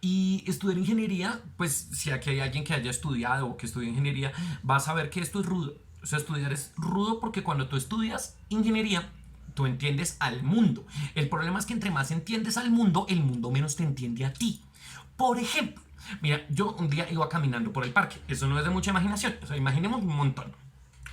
Y estudiar ingeniería, pues si aquí hay alguien que haya estudiado o que estudie ingeniería, va a saber que esto es rudo. O sea, estudiar es rudo porque cuando tú estudias ingeniería, tú entiendes al mundo. El problema es que entre más entiendes al mundo, el mundo menos te entiende a ti. Por ejemplo, mira, yo un día iba caminando por el parque. Eso no es de mucha imaginación. O sea, imaginemos un montón.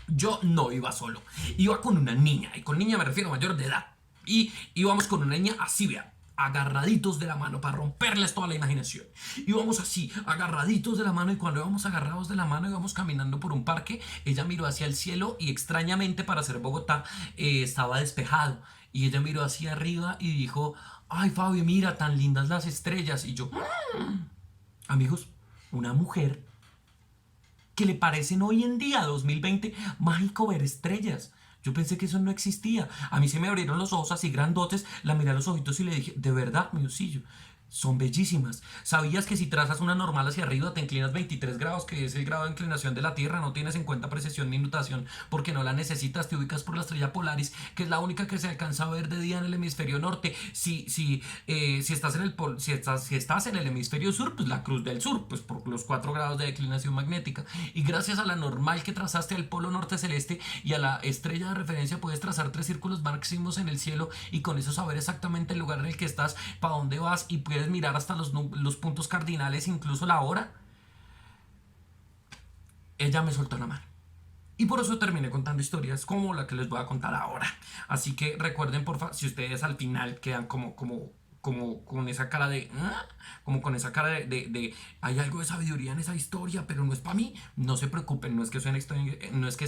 Yo no iba solo. Iba con una niña. Y con niña me refiero a mayor de edad. Y íbamos con una niña así, vea, agarraditos de la mano para romperles toda la imaginación. Íbamos así, agarraditos de la mano, y cuando íbamos agarrados de la mano íbamos caminando por un parque. Ella miró hacia el cielo y extrañamente para ser Bogotá estaba despejado. Y ella miró hacia arriba y dijo: ay, Fabio, mira, tan lindas las estrellas. Y yo, amigos, una mujer que le parecen hoy en día, 2020, mágico ver estrellas. Yo pensé que eso no existía. A mí se me abrieron los ojos así grandotes, la miré a los ojitos y le dije: de verdad, mi osillo, son bellísimas. ¿Sabías que si trazas una normal hacia arriba te inclinas 23 grados, que es el grado de inclinación de la Tierra? No tienes en cuenta precesión ni nutación porque no la necesitas. Te ubicas por la estrella Polaris, que es la única que se alcanza a ver de día en el hemisferio norte. Si estás en el hemisferio sur, pues la cruz del sur, pues por los 4 grados de declinación magnética. Y gracias a la normal que trazaste al polo norte celeste y a la estrella de referencia, puedes trazar 3 círculos máximos en el cielo y con eso saber exactamente el lugar en el que estás, para dónde vas, y puedes mirar hasta los puntos cardinales, incluso la hora. Ella me soltó la mano. Y por eso terminé contando historias como la que les voy a contar ahora. Así que recuerden, porfa, si ustedes al final quedan como con esa cara de... como con esa cara de hay algo de sabiduría en esa historia, pero no es para mí, no se preocupen. No es que sea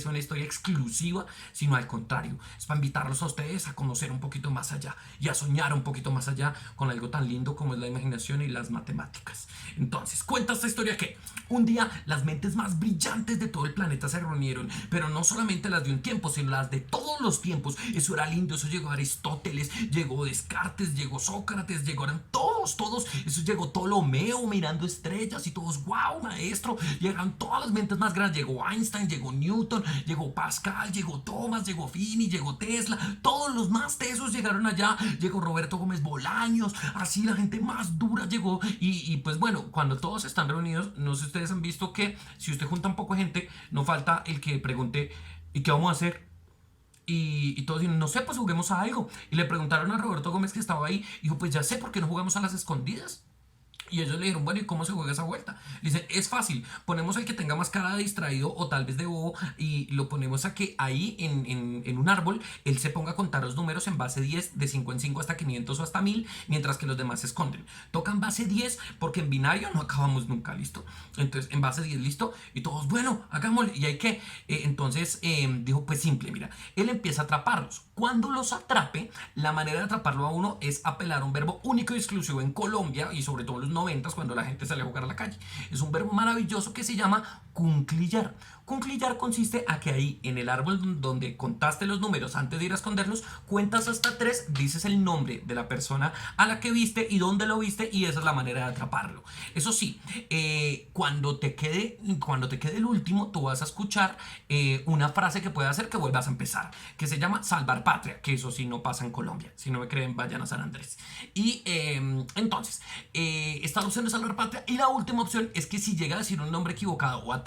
una historia exclusiva, sino al contrario, es para invitarlos a ustedes a conocer un poquito más allá y a soñar un poquito más allá con algo tan lindo como es la imaginación y las matemáticas. Entonces, cuenta esta historia que un día las mentes más brillantes de todo el planeta se reunieron, pero no solamente las de un tiempo, sino las de todos los tiempos. Eso era lindo. Eso llegó Aristóteles, llegó Descartes, llegó Sócrates, llegaron todos. Eso llegó Ptolomeo mirando estrellas y todos: wow, maestro. Llegaron todas las mentes más grandes. Llegó Einstein, llegó Newton, llegó Pascal, llegó Thomas, llegó Fini, llegó Tesla. Todos los más tesos llegaron allá. Llegó Roberto Gómez Bolaños. Así la gente más dura llegó. Y pues bueno, cuando todos están reunidos, no sé si ustedes han visto que si usted junta un poco de gente, no falta el que pregunte: ¿y qué vamos a hacer? Y todos dijeron: no sé, pues juguemos a algo. Y le preguntaron a Roberto Gómez, que estaba ahí, y dijo: pues ya sé, ¿por qué no jugamos a las escondidas? Y ellos le dijeron: bueno, ¿y cómo se juega esa vuelta? Le dicen: es fácil, ponemos al que tenga más cara de distraído o tal vez de bobo, y lo ponemos a que ahí en un árbol él se ponga a contar los números en base 10, de 5 en 5 hasta 500 o hasta 1000, mientras que los demás se esconden. Tocan base 10 porque en binario no acabamos nunca, ¿listo? Entonces en base 10, ¿listo? Y todos: bueno, hagámosle. ¿Y hay qué? Entonces dijo: pues simple, mira, él empieza a atraparlos. Cuando los atrape, la manera de atraparlo a uno es apelar a un verbo único y exclusivo en Colombia, y sobre todo en los 90, cuando la gente sale a jugar a la calle. Es un verbo maravilloso que se llama cunclillar. Cunclillar consiste a que ahí en el árbol donde contaste los números antes de ir a esconderlos, cuentas hasta 3, dices el nombre de la persona a la que viste y dónde lo viste, y esa es la manera de atraparlo. Eso sí, cuando te quede el último, tú vas a escuchar una frase que puede hacer que vuelvas a empezar, que se llama salvar patria, que eso sí no pasa en Colombia. Si no me creen, vayan a San Andrés. Y entonces, esta opción es salvar patria, y la última opción es que si llega a decir un nombre equivocado o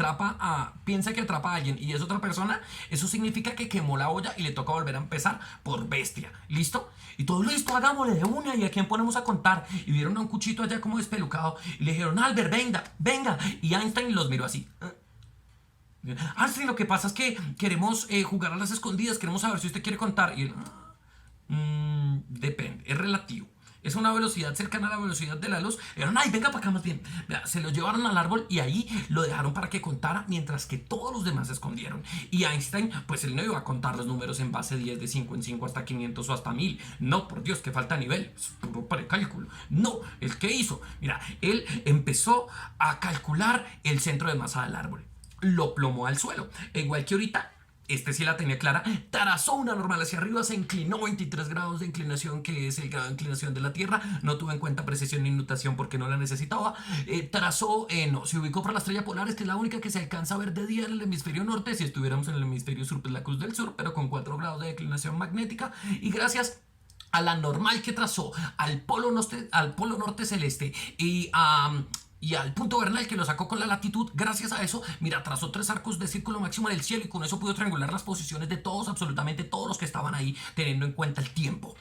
piensa que atrapa a alguien y es otra persona, eso significa que quemó la olla y le toca volver a empezar por bestia. ¿Listo? Y todo: listo, hagámosle de una. ¿Y a quién ponemos a contar? Y vieron a un cuchito allá como despelucado y le dijeron: Albert, venga. Y Einstein los miró así: Einstein, lo que pasa es que queremos jugar a las escondidas, queremos saber si usted quiere contar. Y él: depende, es relativo. Es una velocidad cercana a la velocidad de la luz. Y dijeron: ay, venga para acá más bien. Se lo llevaron al árbol y ahí lo dejaron para que contara, mientras que todos los demás se escondieron. Y Einstein, pues él no iba a contar los números en base 10, de 5 en 5 hasta 500 o hasta 1000. No, por Dios, que falta nivel. Es puro precálculo. No, ¿el qué hizo? Mira, él empezó a calcular el centro de masa del árbol. Lo plomó al suelo. Igual que ahorita, sí la tenía clara, trazó una normal hacia arriba, se inclinó 23 grados de inclinación, que es el grado de inclinación de la Tierra. No tuvo en cuenta precesión ni nutación porque no la necesitaba. Se ubicó por la estrella Polaris, que es la única que se alcanza a ver de día en el hemisferio norte. Si estuviéramos en el hemisferio sur, pues la cruz del sur, pero con 4 grados de declinación magnética. Y gracias a la normal que trazó al polo norte celeste y al punto vernal que lo sacó con la latitud, gracias a eso, mira, trazó 3 arcos de círculo máximo en el cielo, y con eso pudo triangular las posiciones de todos, absolutamente todos los que estaban ahí, teniendo en cuenta el tiempo.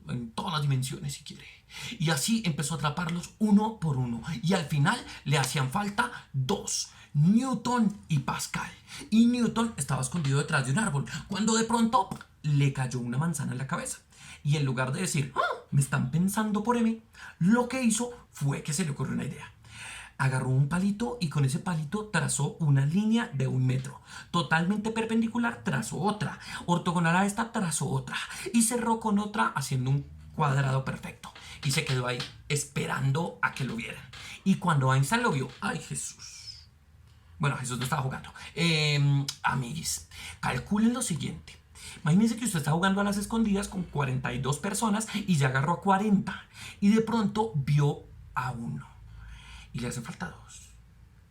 en todas las dimensiones si quiere. Y así empezó a atraparlos uno por uno. Y al final le hacían falta dos, Newton y Pascal. Y Newton estaba escondido detrás de un árbol, cuando de pronto le cayó una manzana en la cabeza. Y en lugar de decir, me están pensando por mí, lo que hizo fue que se le ocurrió una idea. Agarró un palito y con ese palito trazó una línea de 1 metro. Totalmente perpendicular trazó otra. Ortogonal a esta trazó otra. Y cerró con otra haciendo un cuadrado perfecto. Y se quedó ahí esperando a que lo vieran. Y cuando Einstein lo vio, ¡ay Jesús! Bueno, Jesús no estaba jugando. Amiguis, calculen lo siguiente. Imagínense que usted está jugando a las escondidas con 42 personas y ya agarró a 40. Y de pronto vio a uno. Y le hacen falta dos.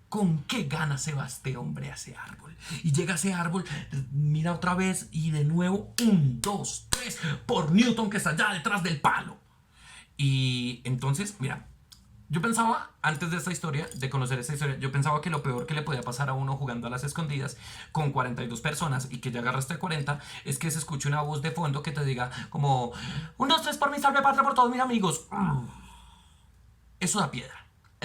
¿Con qué ganas se va este hombre a ese árbol? Y llega a ese árbol, mira otra vez y de nuevo, 1, 2, 3, por Newton que está allá detrás del palo. Y entonces, mira, yo pensaba, antes de esta historia, de conocer esta historia, yo pensaba que lo peor que le podía pasar a uno jugando a las escondidas con 42 personas y que ya agarraste 40 es que se escuche una voz de fondo que te diga como 1, 2, 3 por mi salve patria por todos mis amigos. Eso da piedra.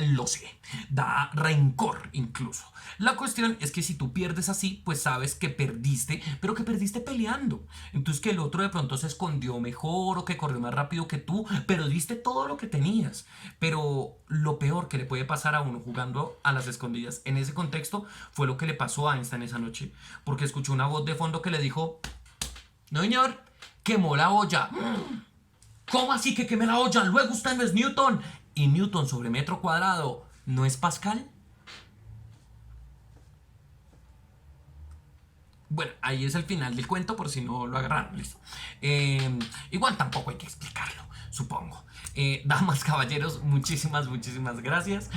Lo sé, da rencor incluso. La cuestión es que si tú pierdes así, pues sabes que perdiste, pero que perdiste peleando. Entonces que el otro de pronto se escondió mejor o que corrió más rápido que tú, pero diste todo lo que tenías. Pero lo peor que le puede pasar a uno jugando a las escondidas en ese contexto fue lo que le pasó a Einstein esa noche. Porque escuchó una voz de fondo que le dijo, no señor, quemó la olla. ¿Cómo así que quemé la olla? Luego usted no es Newton. ¿Y Newton sobre metro cuadrado no es Pascal? Bueno, ahí es el final del cuento por si no lo agarraron, listo. Igual tampoco hay que explicarlo, supongo. Damas, caballeros, muchísimas gracias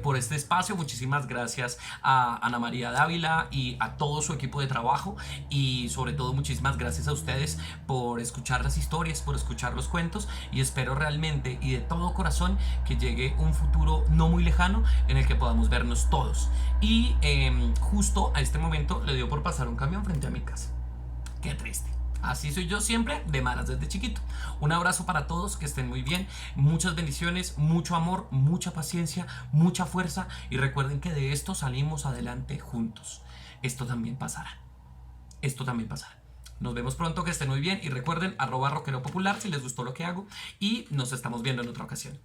por este espacio. Muchísimas gracias a Ana María Dávila y a todo su equipo de trabajo. Y sobre todo muchísimas gracias a ustedes por escuchar las historias, por escuchar los cuentos. Y espero realmente y de todo corazón que llegue un futuro no muy lejano en el que podamos vernos todos. Y justo a este momento le dio por pasar un camión frente a mi casa. Qué triste. Así soy yo siempre, de malas desde chiquito. Un abrazo para todos, que estén muy bien. Muchas bendiciones, mucho amor, mucha paciencia, mucha fuerza. Y recuerden que de esto salimos adelante juntos. Esto también pasará. Esto también pasará. Nos vemos pronto, que estén muy bien. Y recuerden, @roqueropopular si les gustó lo que hago. Y nos estamos viendo en otra ocasión.